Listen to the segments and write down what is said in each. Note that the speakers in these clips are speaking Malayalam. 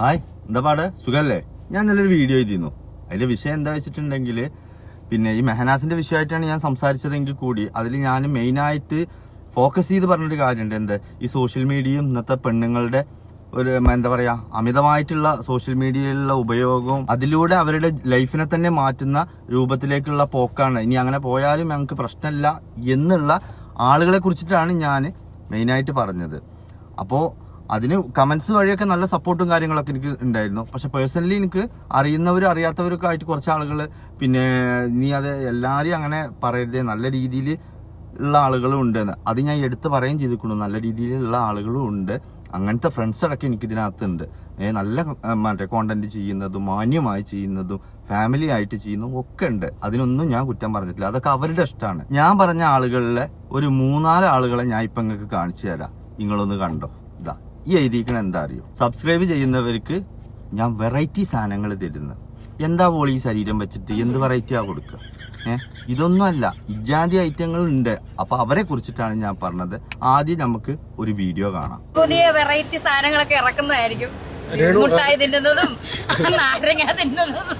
ഹായ്, എന്താ പാട്? സുഖല്ലേ? ഞാൻ നല്ലൊരു വീഡിയോ ചെയ്തിരുന്നു. അതിന്റെ വിഷയം എന്താ വെച്ചിട്ടുണ്ടെങ്കിൽ, പിന്നെ ഈ മെഹനാസിന്റെ വിഷയമായിട്ടാണ് ഞാൻ സംസാരിച്ചതെങ്കിൽ കൂടി അതിൽ ഞാൻ മെയിനായിട്ട് ഫോക്കസ് ചെയ്ത് പറഞ്ഞൊരു കാര്യമുണ്ട്. എന്ത്, ഈ സോഷ്യൽ മീഡിയയും ഇന്നത്തെ പെണ്ണുങ്ങളുടെ ഒരു എന്താ പറയാ അമിതമായിട്ടുള്ള സോഷ്യൽ മീഡിയയിലുള്ള ഉപയോഗവും അതിലൂടെ അവരുടെ ലൈഫിനെ തന്നെ മാറ്റുന്ന രൂപത്തിലേക്കുള്ള പോക്കാണ്. ഇനി അങ്ങനെ പോയാലും ഞങ്ങൾക്ക് പ്രശ്നമില്ല എന്നുള്ള ആളുകളെ കുറിച്ചിട്ടാണ് ഞാൻ മെയിനായിട്ട് പറഞ്ഞത്. അപ്പോൾ അതിന് കമന്റ്സ് വഴിയൊക്കെ നല്ല സപ്പോർട്ടും കാര്യങ്ങളൊക്കെ എനിക്ക് ഉണ്ടായിരുന്നു. പക്ഷെ പേഴ്സണലി എനിക്ക് അറിയുന്നവരും അറിയാത്തവരൊക്കെ ആയിട്ട് കുറച്ച് ആളുകൾ, പിന്നെ നീ അത് എല്ലാവരെയും അങ്ങനെ പറയരുതേ, നല്ല രീതിയിൽ ഉള്ള ആളുകളും ഉണ്ടെന്ന് അത് ഞാൻ എടുത്ത് പറയുകയും ചെയ്തിരിക്കുന്നു. നല്ല രീതിയിലുള്ള ആളുകളും ഉണ്ട്. അങ്ങനത്തെ ഫ്രണ്ട്സ് അടക്കം എനിക്ക് ഇതിനകത്തുണ്ട്. നല്ല കോണ്ടന്റ് ചെയ്യുന്നതും മാന്യമായി ചെയ്യുന്നതും ഫാമിലി ആയിട്ട് ചെയ്യുന്നതും ഒക്കെ ഉണ്ട്. അതിനൊന്നും ഞാൻ കുറ്റം പറഞ്ഞിട്ടില്ല. അതൊക്കെ അവരുടെ ഇഷ്ടമാണ്. ഞാൻ പറഞ്ഞ ആളുകളിലെ ഒരു 3-4 ആളുകളെ ഞാൻ ഇപ്പൊ നിങ്ങൾക്ക് കാണിച്ചു തരാം. നിങ്ങളൊന്ന് കണ്ടോ. ഇതാ ഈ എഴുതിക്കണ എന്താ അറിയോ? സബ്സ്ക്രൈബ് ചെയ്യുന്നവർക്ക് ഞാൻ വെറൈറ്റി സാധനങ്ങൾ തരുന്നു. എന്താ പോളി ഈ ശരീരം വെച്ചിട്ട് എന്ത് വെറൈറ്റിയാ കൊടുക്കുക? ഇതൊന്നും അല്ല, ഇജാതി ഐറ്റങ്ങൾ ഉണ്ട്. അപ്പൊ അവരെ കുറിച്ചിട്ടാണ് ഞാൻ പറഞ്ഞത്. ആദ്യം നമുക്ക് ഒരു വീഡിയോ കാണാം. പുതിയ വെറൈറ്റി സാധനങ്ങളൊക്കെ ഇറക്കുന്നതായിരിക്കും. മുട്ടായി തിന്നുന്നതും നാരങ്ങ തിന്നുന്നതും.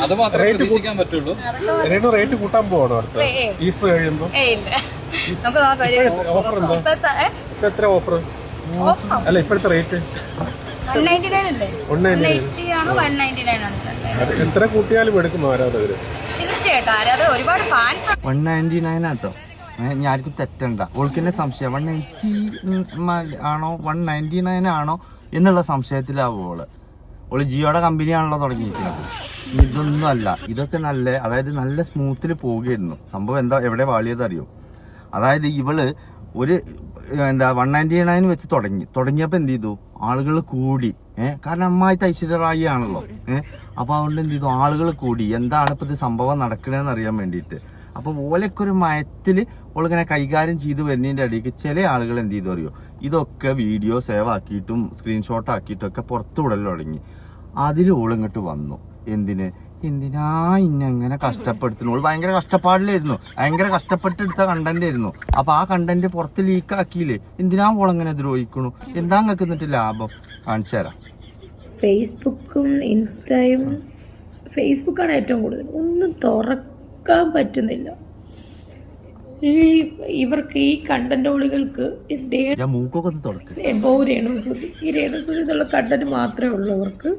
അത് മാത്രമേ പ്രതീക്ഷിക്കാൻ പറ്റുള്ളൂ. റേറ്റ് കൂട്ടാൻ പോകണോ ഈസ്റ്റർ കഴിയുമ്പോ? ഇല്ല, നമുക്ക് നോക്കാം. എത്ര ഓഫർ അല്ല ഇപ്പോഴത്തെ റേറ്റ്? 199 അല്ലേ? 180 ആണോ 199 ആണോ? എത്ര കൂട്ടിയാലും എടുക്കും ആരാധകര്. തീർച്ചയായിട്ടും ആരാധകർ ഒരുപാട് ഫാൻസ്. 199 ആട്ടോ. ഞാർക്കും തെറ്റണ്ട. ഓൾക്കെന്നെ സംശയം 180 ആണോ 199 ആണോ എന്നുള്ള സംശയത്തിലാവുക. ഓള് ജിയോയുടെ കമ്പനിയാണല്ലോ തുടങ്ങിയിരിക്കുന്നത്. ഇതൊന്നും അല്ല, ഇതൊക്കെ നല്ല, അതായത് നല്ല സ്മൂത്തിൽ പോവുകയായിരുന്നു സംഭവം. എന്താ എവിടെ വാളിയത് അറിയോ? അതായത് ഇവള് ഒരു 199 വെച്ച് തുടങ്ങിയപ്പോൾ എന്ത് ചെയ്തു? ആളുകൾ കൂടി. കാരണം അമ്മായിട്ട് ഐശ്വര്യറായി ആണല്ലോ. അപ്പൊ അതുകൊണ്ട് എന്ത് ചെയ്തു? ആളുകൾ കൂടി. എന്താണ് ഇപ്പൊ ഇത് സംഭവം നടക്കണേന്ന് അറിയാൻ വേണ്ടിയിട്ട്. അപ്പൊ ഓലൊക്കെ ഒരു മയത്തില് ഓളിങ്ങനെ കൈകാര്യം ചെയ്ത് വരുന്നതിന്റെ ഇടയ്ക്ക് ചില ആളുകൾ എന്ത് ചെയ്തു അറിയോ? ഇതൊക്കെ വീഡിയോ സേവ് ആക്കിയിട്ടും സ്ക്രീൻഷോട്ട് ആക്കിയിട്ടും ഒക്കെ പുറത്തു വിടൽ തുടങ്ങി. അതിൽ ഓളിങ്ങോട്ട് വന്നു. എന്തിനാ ഇങ്ങനെ കഷ്ടപ്പെടുത്തുന്നു? ഓള് ഭയങ്കര കഷ്ടപ്പാടിലായിരുന്നു. ഭയങ്കര കഷ്ടപ്പെട്ടെടുത്ത കണ്ടന്റ് ആയിരുന്നു. അപ്പൊ ആ കണ്ടന്റ് പുറത്ത് ലീക്കാക്കിയില്ലേ? എന്തിനാ ഓളങ്ങനെ ദ്രോഹിക്കണു? എന്താ നിങ്ങൾക്ക് എന്നിട്ട് ലാഭം? കാണിച്ചു തരാം. ഫേസ്ബുക്കും ഇൻസ്റ്റയും. ഫേസ്ബുക്കാണ് ഏറ്റവും കൂടുതൽ. ഒന്നും തുറക്കാൻ പറ്റുന്നില്ല ഇവർക്ക്. ഈ കണ്ടന്റോളികൾക്ക് മൂക്കൊക്കെ ഒന്ന് തുറക്കും. രേണുസുതി, ഈ രേണുസുതി എന്നുള്ള കണ്ടന്റ് മാത്രമേ ഉള്ളൂ അവർക്ക്.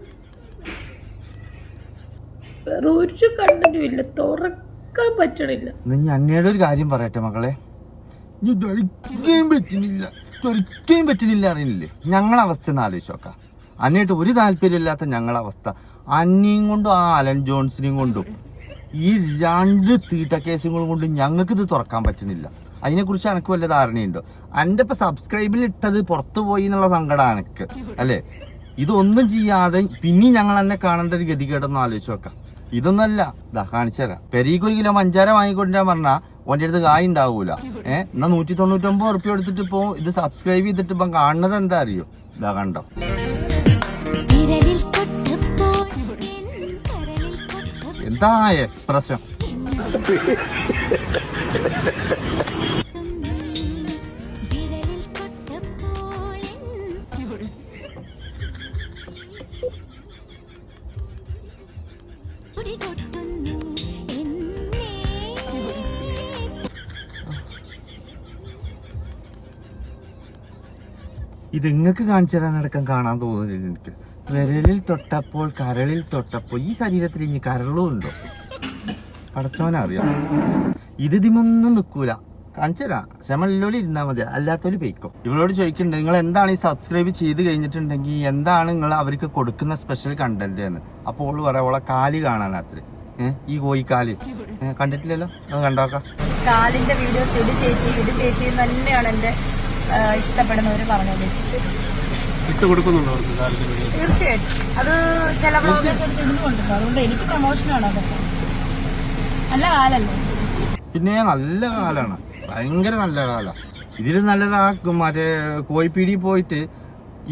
വേറെ ഒരു കണ്ടന്റും ഇല്ല, തുറക്കാൻ പറ്റണില്ല. ഞാൻ അന്നയുടെ ഒരു കാര്യം പറയട്ടെ മകളെ, തൊരിക്കുകയും പറ്റുന്നില്ല അറിയില്ലേ? ഞങ്ങളെ അവസ്ഥ ഒന്ന് ആലോചിച്ച് നോക്കാം. അന്നയായിട്ട് ഒരു താല്പര്യമില്ലാത്ത ഞങ്ങളെ അവസ്ഥ. അന്നയും കൊണ്ടും ആ അലൻ ജോൺസിനെയും കൊണ്ടും ഈ 2 തീട്ട കേസുകളും കൊണ്ട് ഞങ്ങൾക്ക് ഇത് തുറക്കാൻ പറ്റുന്നില്ല. അതിനെക്കുറിച്ച് എനിക്ക് വല്ല ധാരണയുണ്ടോ? എൻ്റെ ഇപ്പൊ സബ്സ്ക്രൈബിൽ ഇട്ടത് പുറത്തു പോയി എന്നുള്ള സങ്കടം എനിക്ക്, അല്ലേ? ഇതൊന്നും ചെയ്യാതെ പിന്നെയും ഞങ്ങൾ എന്നെ കാണേണ്ട ഒരു ഗതികേടൊന്നും ആലോചിച്ച് നോക്കാം. ഇതൊന്നല്ല, ഇതാ കാണിച്ചു തരാം. പെരീക്ക് 1 കിലോ പഞ്ചാര വാങ്ങിക്കൊണ്ടിരാൻ പറഞ്ഞാൽ ഓൻ്റെ അടുത്ത് കായ് ഉണ്ടാവൂല. എന്നാ 199 ഉറുപ്പ്യ എടുത്തിട്ട് ഇപ്പോ ഇത് സബ്സ്ക്രൈബ് ചെയ്തിട്ട് ഇപ്പം കാണുന്നത് എന്താ അറിയോ? ഇതാ കണ്ടോ? എന്താ എക്സ്പ്രഷൻ! ഇത് നിങ്ങൾക്ക് കാണിച്ചു തരാനടക്കം കാണാൻ തോന്നുന്നില്ല എനിക്ക്. വിരലിൽ തൊട്ടപ്പോൾ കരളിൽ തൊട്ടപ്പോൾ. ഈ ശരീരത്തിൽ ഇനി കരളും ഉണ്ടോ? പടച്ചോനറിയാം. ഇതിമൊന്നും നിൽക്കൂല. കാണിച്ചു തരാം. ക്ഷമല്ലോലി ഇരുന്നാൽ മതി, അല്ലാത്തൊരു പെയ്ക്കും. ഇവളോട് ചോദിക്കുന്നുണ്ട്, നിങ്ങൾ എന്താണ് ഈ സബ്സ്ക്രൈബ് ചെയ്ത് കഴിഞ്ഞിട്ടുണ്ടെങ്കിൽ എന്താണ് നിങ്ങൾ അവർക്ക് കൊടുക്കുന്ന സ്പെഷ്യൽ കണ്ടന്റ് എന്ന്. അപ്പോൾ ഓള് പറയാം, ഓളെ കാല് കാണാനത്ര. ഈ കോഴിക്കാല് കണ്ടിട്ടില്ലല്ലോ, അത് കണ്ടോക്കാം. കാലിന്റെ വീഡിയോസ് ഇട് ചേച്ചി തന്നെയാണ് എന്റെ ഇഷ്ടപ്പെടുന്നവര് പറഞ്ഞത്. തീർച്ചയായിട്ടും അത് ചില ഇടുന്നുണ്ട്. അതുകൊണ്ട് എനിക്ക് പ്രൊമോഷനാണ്. അതൊക്കെ നല്ല കാലല്ലേ? പിന്നെ നല്ല കാലാണ്, ഭയങ്കര നല്ല കാലാണ്. ഇതിൽ നല്ലത് ആ മറ്റേ കോഴിപ്പീടി പോയിട്ട്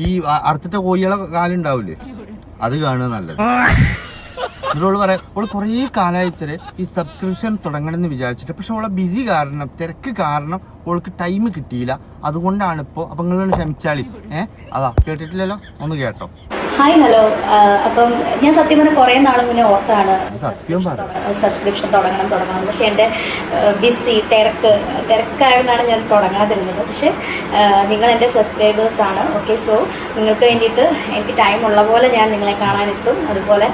ഈ അറുത്തിട്ട കോഴികളെ കാലുണ്ടാവില്ലേ, അത് കാണുക നല്ലത്. എന്നിട്ട് പറയാം ഓള് കുറേ കാലമായിത്തരെ ഈ സബ്സ്ക്രിപ്ഷൻ തുടങ്ങണമെന്ന് വിചാരിച്ചിട്ട്, പക്ഷെ ഓളെ ബിസി കാരണം, തിരക്ക് കാരണം ഓൾക്ക് ടൈം കിട്ടിയില്ല. അതുകൊണ്ടാണ് ഇപ്പോൾ. അപ്പം നിങ്ങളൊന്ന് ക്ഷമിച്ചാളി. അതാ കേട്ടിട്ടില്ലല്ലോ, ഒന്ന് കേട്ടോ. Hi, hello. അപ്പം ഞാൻ സത്യം പറഞ്ഞ കുറേ നാൾ മുന്നേ ഓർത്താണ് സത്യം പറ സബ്സ്ക്രിപ്ഷൻ തുടങ്ങണം. പക്ഷെ എൻ്റെ തിരക്കായതുകൊണ്ടാണ് ഞാൻ തുടങ്ങാതിരുന്നത്. പക്ഷെ നിങ്ങൾ എൻ്റെ സബ്സ്ക്രൈബേഴ്സ് ആണ്. ഓക്കെ, സോ നിങ്ങൾക്ക് വേണ്ടിയിട്ട് എനിക്ക് ടൈം ഉള്ള പോലെ ഞാൻ നിങ്ങളെ കാണാനെത്തും. അതുപോലെ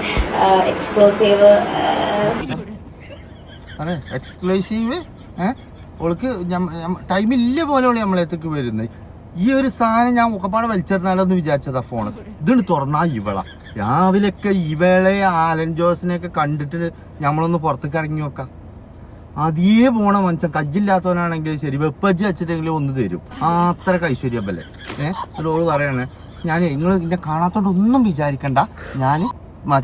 എക്സ്ക്ലൂസീവ് ഓൾക്ക് ടൈമില്ല പോലെ ഓള് നമ്മളേത്തേക്ക് വരുന്നത്. ഈ ഒരു സാധനം ഞാൻ ഒക്കെപ്പാടെ വലിച്ചെറിഞ്ഞാലോ എന്ന് വിചാരിച്ചതാ ഫോണ്. ഇതിന് തുറന്നാ ഇവള രാവിലെയൊക്കെ ഇവളെ ആലൻ ജോസിനെയൊക്കെ കണ്ടിട്ട് നമ്മളൊന്ന് പുറത്തേക്ക് ഇറങ്ങി നോക്കാം. അതേ പോണ മനുഷ്യൻ കജ്ജില്ലാത്തവനാണെങ്കിൽ ശരി, വെപ്പജ്ജി വെച്ചിട്ടെങ്കിലും ഒന്ന് തരും. അത്ര ഐശ്വര്യപ്പല്ലേ. ഓള് പറയണേ, ഞാൻ നിങ്ങൾ എന്നെ കാണാത്തോണ്ട് ഒന്നും വിചാരിക്കണ്ട, ഞാൻ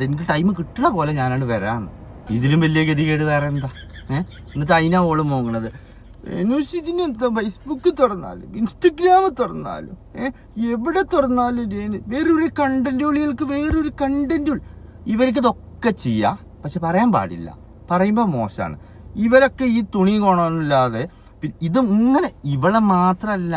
എനിക്ക് ടൈം കിട്ടണ പോലെ ഞാനാണ് വരാന്ന്. ഇതിലും വലിയ ഗതികേട് വേറെ എന്താ? എന്നിട്ട് അതിനാ ഓള് മോങ്ങണത്. ഇതിനെന്താ ഫേസ്ബുക്ക് തുറന്നാലും ഇൻസ്റ്റഗ്രാം തുറന്നാലും എവിടെ തുറന്നാലും വേറൊരു കണ്ടന്റുകൾക്ക് വേറൊരു കണ്ടന്റ്. ഇവർക്ക് ഇതൊക്കെ ചെയ്യാം, പക്ഷെ പറയാൻ പാടില്ല. പറയുമ്പോൾ മോശമാണ്. ഇവരൊക്കെ ഈ തുണി കോണമില്ലാതെ ഇത് ഇങ്ങനെ ഇവളെ മാത്രല്ല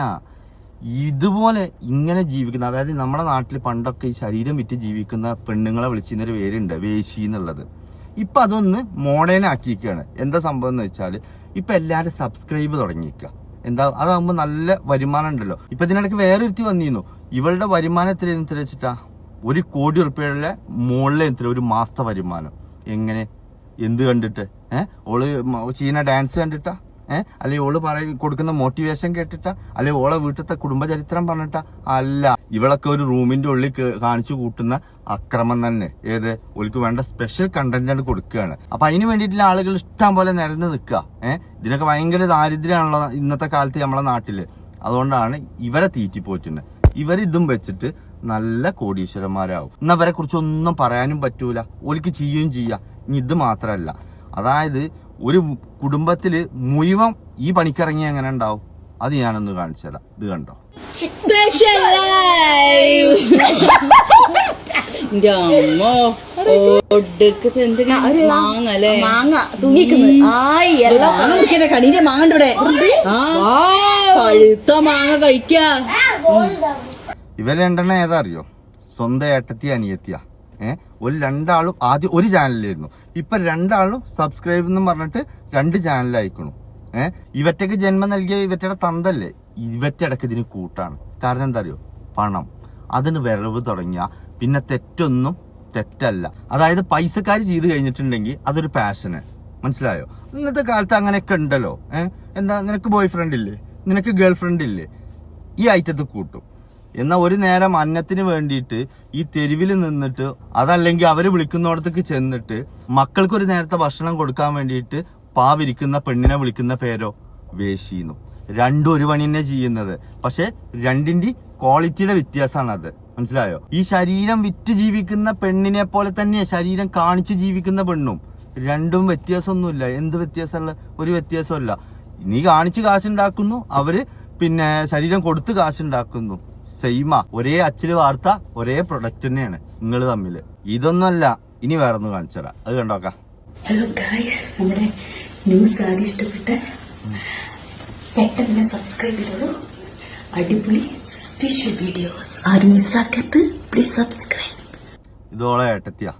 ഇതുപോലെ ഇങ്ങനെ ജീവിക്കുന്ന, അതായത് നമ്മുടെ നാട്ടിൽ പണ്ടൊക്കെ ഈ ശരീരം വിറ്റ് ജീവിക്കുന്ന പെണ്ണുങ്ങളെ വിളിച്ചിരുന്നൊരു പേരുണ്ട്, വേശി എന്നുള്ളത്. ഇപ്പം അതൊന്ന് മോഡേൺ ആക്കിയിരിക്കുകയാണ്. എന്താ സംഭവം എന്ന് വെച്ചാൽ ഇപ്പം എല്ലാവരും സബ്സ്ക്രൈബ് തുടങ്ങിയിരിക്കുക. എന്താ, അതാകുമ്പോൾ നല്ല വരുമാനം ഉണ്ടല്ലോ. ഇപ്പം ഇതിനിടയ്ക്ക് വേറൊരുത്തി വന്നിരുന്നു. ഇവളുടെ വരുമാനം എത്ര വെച്ചിട്ടാ 1 കോടി ഉറുപ്പികയുടെ മുകളിൽ ഒരു മാസത്തെ വരുമാനം. എങ്ങനെ, എന്ത് കണ്ടിട്ട്? ഓള് ചെയ്യുന്ന ഡാൻസ് കണ്ടിട്ടാ? അല്ലെങ്കിൽ ഓള് കൊടുക്കുന്ന മോട്ടിവേഷൻ കേട്ടിട്ടാ? അല്ലെങ്കിൽ ഓളെ വീട്ടിലത്തെ കുടുംബചരിത്രം പറഞ്ഞിട്ടാ? അല്ല, ഇവളൊക്കെ ഒരു റൂമിന്റെ ഉള്ളിൽ കാണിച്ചു കൂട്ടുന്ന അക്രമം തന്നെ. ഓൾക്ക് വേണ്ട സ്പെഷ്യൽ കണ്ടന്റാണ് കൊടുക്കുകയാണ്. അപ്പൊ അതിന് വേണ്ടിയിട്ടുള്ള ആളുകൾ ഇഷ്ടം പോലെ നിരന്ന് നിൽക്കുക. ഇതിനൊക്കെ ഭയങ്കര ദാരിദ്ര്യമാണല്ലോ ഇന്നത്തെ കാലത്ത് നമ്മളെ നാട്ടില്. അതുകൊണ്ടാണ് ഇവരെ തീറ്റിപ്പോറ്റുന്നത്. ഇവരിതും വെച്ചിട്ട് നല്ല കോടീശ്വരന്മാരാവും. ഇന്ന് അവരെ കുറിച്ച് ഒന്നും പറയാനും പറ്റൂല. ഓൾക്ക് ചെയ്യുകയും ചെയ്യാം. ഇനി ഇത് മാത്രല്ല, അതായത് ഒരു കുടുംബത്തില് മുഴുവൻ ഈ പണിക്കിറങ്ങി എങ്ങനെ ഉണ്ടാവും, അത് ഞാനൊന്ന് കാണിച്ചു തരാം. ഇത് കണ്ടോ, മാങ്ങ തൂങ്ങിക്കുന്നത് കടീന്റെ മാങ്ങ പഴുത്ത മാങ്ങ കഴിക്കാ. ഇവര് രണ്ടെണ്ണം ഏതാ അറിയോ? സ്വന്തം ഏട്ടത്തി അനിയത്തിയാ. ഒരു രണ്ടാളും ആദ്യം ഒരു ചാനലിലായിരുന്നു. ഇപ്പൊ രണ്ടാളും സബ്സ്ക്രൈബ് എന്നും പറഞ്ഞിട്ട് 2 ചാനലായിക്കണു. ഇവറ്റക്ക് ജന്മം നൽകിയ ഇവറ്റയുടെ തന്തല്ലേ. ഇവറ്റടക്ക് ഇതിന് കൂട്ടാണ്. കാരണം എന്താ അറിയോ? പണം. അതിന് വിരവ് തുടങ്ങിയ പിന്നെ തെറ്റൊന്നും തെറ്റല്ല. അതായത് പൈസക്കാർ ചെയ്ത് കഴിഞ്ഞിട്ടുണ്ടെങ്കിൽ അതൊരു പാഷന്. മനസ്സിലായോ? ഇന്നത്തെ കാലത്ത് അങ്ങനെയൊക്കെ ഉണ്ടല്ലോ. എന്താ, നിനക്ക് ബോയ് ഫ്രണ്ട് ഇല്ലേ, നിനക്ക് ഗേൾ ഫ്രണ്ട് ഇല്ലേ, ഈ ഐറ്റത്ത് കൂട്ടും. എന്നാൽ ഒരു നേരം അന്നത്തിന് വേണ്ടിയിട്ട് ഈ തെരുവിൽ നിന്നിട്ട്, അതല്ലെങ്കിൽ അവര് വിളിക്കുന്നിടത്തേക്ക് ചെന്നിട്ട് മക്കൾക്കൊരു നേരത്തെ ഭക്ഷണം കൊടുക്കാൻ വേണ്ടിയിട്ട് പാവിരിക്കുന്ന പെണ്ണിനെ വിളിക്കുന്ന പേരോ? വേശീന്നു. രണ്ടും ഒരു പണി തന്നെ ചെയ്യുന്നത്. പക്ഷെ രണ്ടിന്റെ ക്വാളിറ്റിയുടെ വ്യത്യാസമാണ് അത്. മനസ്സിലായോ? ഈ ശരീരം വിറ്റ് ജീവിക്കുന്ന പെണ്ണിനെ പോലെ തന്നെ ശരീരം കാണിച്ച് ജീവിക്കുന്ന പെണ്ണും രണ്ടും വ്യത്യാസമൊന്നുമില്ല. എന്ത് വ്യത്യാസമുള്ള? ഒരു വ്യത്യാസമല്ല. നീ കാണിച്ച് കാശുണ്ടാക്കുന്നു, അവര് പിന്നെ ശരീരം കൊടുത്ത് കാശുണ്ടാക്കുന്നു. സെയിമാ, ഒരേ അച്ചില് വാർത്ത, ഒരേ പ്രൊഡക്റ്റ് തന്നെയാണ് നിങ്ങൾ തമ്മില്. ഇതൊന്നുമല്ല, ഇനി വേറൊന്ന് കാണിച്ചുതരാം. അത് കണ്ടോക്കാം. ഹലോ ഗൈസ്, നമ്മുടെ ന്യൂസ് ആദ്യം ഇഷ്ടപ്പെട്ട പെട്ടെന്ന് സബ്സ്ക്രൈബ് ചെയ്തോളൂ. അടിപൊളി സ്പെഷ്യൽ വീഡിയോസ് ആരും മിസ്സാക്കരുത്. Please subscribe. ഇതോളെ ഏട്ടത്തിയാ.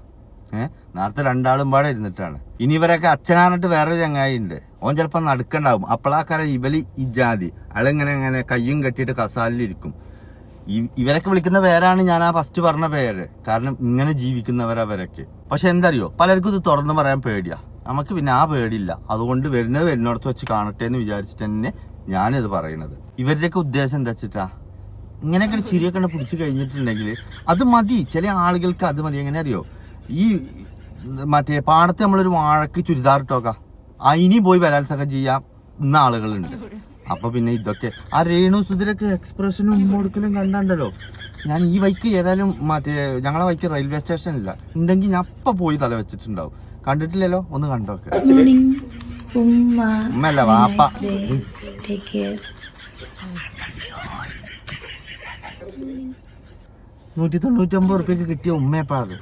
നേരത്തെ രണ്ടാളും പാടെ ഇരുന്നിട്ടാണ്. ഇനി ഇവരൊക്കെ അച്ഛനാന്നിട്ട് വേറൊരു ചങ്ങായി ഉണ്ട്. ഓൻ ചിലപ്പോ നടുക്കുണ്ടാവും. അപ്പളാക്കാര ഇവലി ഇജാതി അയാളിങ്ങനെ കയ്യും കെട്ടിയിട്ട് കസാലിലിരിക്കും. ഇവരൊക്കെ വിളിക്കുന്ന പേരാണ് ഞാൻ ആ ഫസ്റ്റ് പറഞ്ഞ പേര്. കാരണം ഇങ്ങനെ ജീവിക്കുന്നവരവരൊക്കെ. പക്ഷെ എന്തറിയോ, പലർക്കും ഇത് തുറന്നു പറയാൻ പേടിയാ. നമുക്ക് പിന്നെ ആ പേടിയില്ല. അതുകൊണ്ട് വരുന്നിടത്ത് വെച്ച് കാണട്ടെ എന്ന് വിചാരിച്ചിട്ട് തന്നെ ഞാനിത് പറയണത്. ഇവരുടെയൊക്കെ ഉദ്ദേശം എന്താ വെച്ചിട്ടാ, ഇങ്ങനെയൊക്കെ ചിരിയൊക്കെ പിടിച്ചു കഴിഞ്ഞിട്ടുണ്ടെങ്കിൽ അത് മതി. ചില ആളുകൾക്ക് അത് മതി. എങ്ങനെ അറിയോ, ഈ മറ്റേ പാടത്ത് നമ്മളൊരു വാഴക്ക് ചുരിദാർ ഇട്ടോക്കാം, അതിനി പോയി ബലാത്സംഗം ചെയ്യാം ഇന്ന ആളുകളുണ്ട്. അപ്പൊ പിന്നെ ഇതൊക്കെ ആ രേണു സുധീരൊക്കെ എക്സ്പ്രഷനും കൊടുക്കലും കണ്ടല്ലോ. ഞാൻ ഈ വൈക്ക് ഏതായാലും മറ്റേ ഞങ്ങളെ വൈക്ക് റെയിൽവേ സ്റ്റേഷൻ ഇല്ല, ഉണ്ടെങ്കിൽ ഞാൻ അപ്പൊ പോയി തല വെച്ചിട്ടുണ്ടാവും. കണ്ടിട്ടില്ലല്ലോ, ഒന്ന് കണ്ടോക്കെ. ഉമ്മല്ല, വാപ്പ. 199 കിട്ടിയ ഉമ്മയപ്പാത്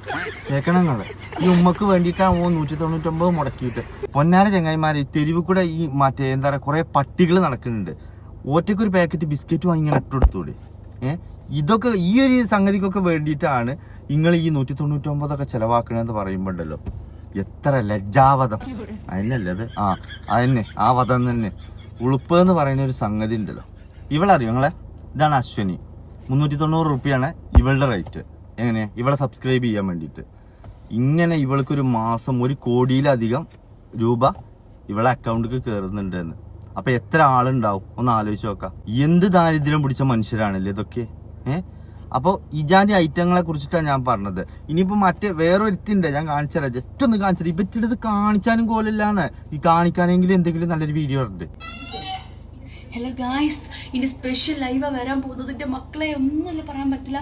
കേൾക്കണം നിങ്ങള്. ഈ ഉമ്മക്ക് വേണ്ടിയിട്ടാണ് 199 മുടക്കിയിട്ട്. പൊന്നാര ചങ്ങായിമാരെ, തെരുവ് കൂടെ ഈ മറ്റേ എന്താ പറയുക കുറെ പട്ടികൾ നടക്കുന്നുണ്ട്. ഒറ്റയ്ക്കൊരു പാക്കറ്റ് ബിസ്ക്കറ്റ് വാങ്ങി ഇങ്ങനെ ഇട്ടുകൊടുത്തൂടെ? ഇതൊക്കെ ഈ ഒരു സംഗതിക്കൊക്കെ വേണ്ടിയിട്ടാണ് നിങ്ങൾ ഈ 199 ചെലവാക്കണമെന്ന് പറയുമ്പോണ്ടല്ലോ, എത്ര ലജ്ജാവധം. അതിനല്ലത് അതന്നെ ആ വധം തന്നെ. ഉളുപ്പ് എന്ന് പറയുന്ന ഒരു സംഗതി ഉണ്ടല്ലോ. ഇവളറിയോ നിങ്ങളെ? ഇതാണ് അശ്വനി. 390 റുപ്യാണ് ഇവളുടെ റേറ്റ്. എങ്ങനെ? ഇവളെ സബ്സ്ക്രൈബ് ചെയ്യാൻ വേണ്ടിയിട്ട്. ഇങ്ങനെ ഇവൾക്കൊരു മാസം 1 കോടിയിലധികം രൂപ ഇവളെ അക്കൗണ്ടിൽ കയറുന്നുണ്ട് എന്ന്. അപ്പൊ എത്ര ആളുണ്ടാവും ഒന്ന് ആലോചിച്ച് നോക്കാം. എന്ത് ദാരിദ്ര്യം പിടിച്ച മനുഷ്യരാണല്ലേ ഇതൊക്കെ. അപ്പോൾ ഇജാതി ഐറ്റങ്ങളെ കുറിച്ചിട്ടാണ് ഞാൻ പറഞ്ഞത്. ഇനിയിപ്പോ മറ്റേ വേറൊരുത്തിണ്ട്, ഞാൻ കാണിച്ചുതരാം. ജസ്റ്റ് ഒന്ന് കാണിച്ചത്. ഇവറ്റെടുത്ത് കാണിച്ചാനും കോലില്ലാന്ന്. ഈ കാണിക്കാനെങ്കിലും എന്തെങ്കിലും നല്ലൊരു വീഡിയോ ഉണ്ട്. ഹലോ ഗായ്സ്, ഇനി സ്പെഷ്യൽ ലൈവാണ് വരാൻ പോകുന്നത്. എൻ്റെ മക്കളെ ഒന്നുമില്ല പറയാൻ പറ്റില്ല.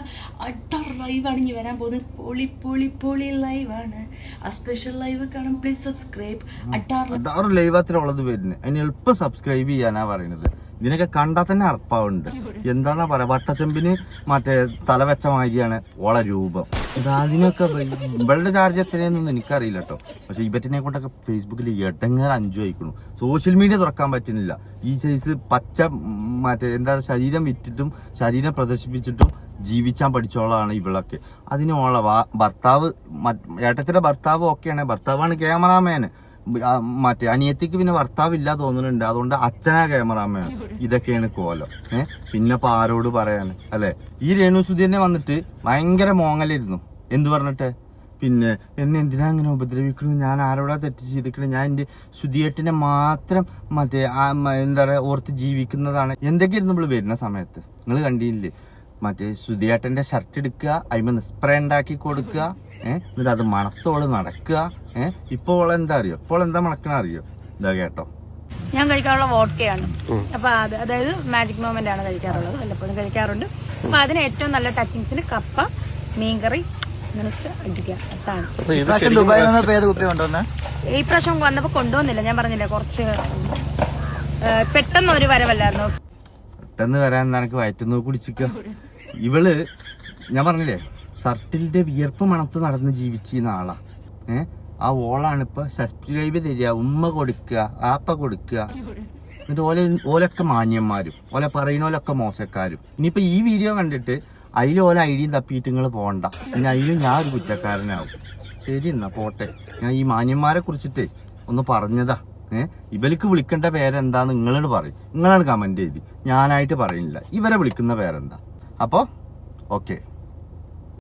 അഡർ ലൈവാണ് ഇനി വരാൻ പോകുന്നത്. പൊളി പൊളി പൊളി ലൈവാണ്. ആ സ്പെഷ്യൽ ലൈവ് കാണാൻ പ്ലീസ് സബ്സ്ക്രൈബ്. അഡാറ് ലൈവത്തിലുള്ളത് വരുന്നത്. അതിന് എളുപ്പം സബ്സ്ക്രൈബ് ചെയ്യാനാ പറയുന്നത്. ഇതിനൊക്കെ കണ്ടാൽ തന്നെ അർപ്പാവുണ്ട്. എന്താന്നാ പറയാ, വട്ടച്ചെമ്പിന് മറ്റേ തല വെച്ച മാതിരിയാണ് ഓളെ രൂപം. അതിനൊക്കെ ഇവളുടെ ചാർജ് എത്രയാണെന്നൊന്നും എനിക്കറിയില്ല കേട്ടോ. പക്ഷെ ഇവറ്റിനെ കൊണ്ടൊക്കെ ഫേസ്ബുക്കിൽ എട്ടങ്ങേറെ 5 അയക്കണു. സോഷ്യൽ മീഡിയ തുറക്കാൻ പറ്റുന്നില്ല. ഈ സൈസ് പച്ച മറ്റേ എന്താ ശരീരം വിറ്റിട്ടും ശരീരം പ്രദർശിപ്പിച്ചിട്ടും ജീവിച്ചാൻ പഠിച്ചോളാണ് ഇവളൊക്കെ. അതിന് ഓളെ ഭർത്താവ്, ഏട്ടത്തിന്റെ ഭർത്താവ് ഒക്കെയാണ്. ഭർത്താവാണ് ക്യാമറാമാന്. മറ്റേ അനിയത്തിക്ക് പിന്നെ ഭർത്താവില്ല തോന്നുന്നുണ്ട്. അതുകൊണ്ട് അച്ഛനാ ക്യാമറാമാൻ. ഇതൊക്കെയാണ് കോലം. പിന്നെ ഇപ്പൊ ആരോട് പറയാന് അല്ലെ? ഈ രേണു സുധീരനെ വന്നിട്ട് ഭയങ്കര മോങ്ങലായിരുന്നു. എന്ത് പറഞ്ഞിട്ട്? പിന്നെ എന്നെ എന്തിനാ അങ്ങനെ ഉപദ്രവിക്കണു, ഞാൻ ആരോടാ തെറ്റ് ചെയ്തിക്കണു, ഞാൻ എന്റെ സുധിയേട്ടനെ മാത്രം മറ്റേ എന്താ പറയാ ഓർത്ത് ജീവിക്കുന്നതാണ്. എന്തൊക്കെയായിരുന്നു നമ്മള് വരുന്ന സമയത്ത് നിങ്ങൾ കണ്ടില്ലേ? മറ്റേ സുധിയേട്ടന്റെ ഷർട്ട് എടുക്കുക, അതിന് സ്പ്രേ ഉണ്ടാക്കി കൊടുക്കുക, എന്നിട്ട് അത് മണത്തോള് നടക്കുക. ഇപ്പോൾ എന്താ അറിയോ? ഇപ്പോൾ എന്താ മണക്കണ അറിയോ? ഇതാ കേട്ടോ. ഞാൻ കഴിക്കാറുള്ള വോഡ്കയാണ്. അപ്പൊ അതായത് മാജിക് മൊമെന്റ് ആണ് കഴിക്കാറുള്ളത്. വല്ലപ്പോഴും കഴിക്കാറുണ്ട്. അപ്പൊ അതിന് ഏറ്റവും നല്ല ടച്ചിങ്സിന് കപ്പ, മീൻകറി അടിക്കുക. അതാണ് ഈ പ്രാവശ്യം വന്നപ്പോ കൊണ്ടുവന്നില്ല. ഞാൻ പറഞ്ഞില്ലേ, കുറച്ച് പെട്ടെന്ന് ഒരു വരവല്ലായിരുന്നു. പെട്ടെന്ന് വരാൻ നിനക്ക് വയറ്റുന്നു കുടിച്ചിക്ക. ഇവള് ഞാൻ പറഞ്ഞില്ലേ ഷർട്ടിന്റെ വിയർപ്പ് മണത്ത് നടന്ന് ജീവിച്ചിരുന്ന ആളാ. ആ ഓളാണ് ഇപ്പൊ സബ്സ്ക്രൈബ് തരിക, ഉമ്മ കൊടുക്കുക, ആപ്പ കൊടുക്കുക. എന്നിട്ട് ഓലൊക്കെ മാന്യന്മാരും ഓലെ പറയുന്നോലൊക്കെ മോശക്കാരും. ഇനിയിപ്പോ ഈ വീഡിയോ കണ്ടിട്ട് അതിൽ ഓല ഐഡിയും തപ്പിയിട്ട് നിങ്ങൾ പോകണ്ട. പിന്നെ അതിലും ഞാൻ ഒരു കുറ്റക്കാരനാവും. ശരി എന്നാ പോട്ടെ. ഞാൻ ഈ മാന്യന്മാരെ കുറിച്ചിട്ട് ഒന്ന് പറഞ്ഞതാ. ഇവർക്ക് വിളിക്കേണ്ട പേരെന്താന്ന് നിങ്ങളോട് പറയും. നിങ്ങളാണ് കമന്റ് ചെയ്ത്, ഞാനായിട്ട് പറയുന്നില്ല. ഇവരെ വിളിക്കുന്ന പേരെന്താ? അപ്പോ ഓക്കെ.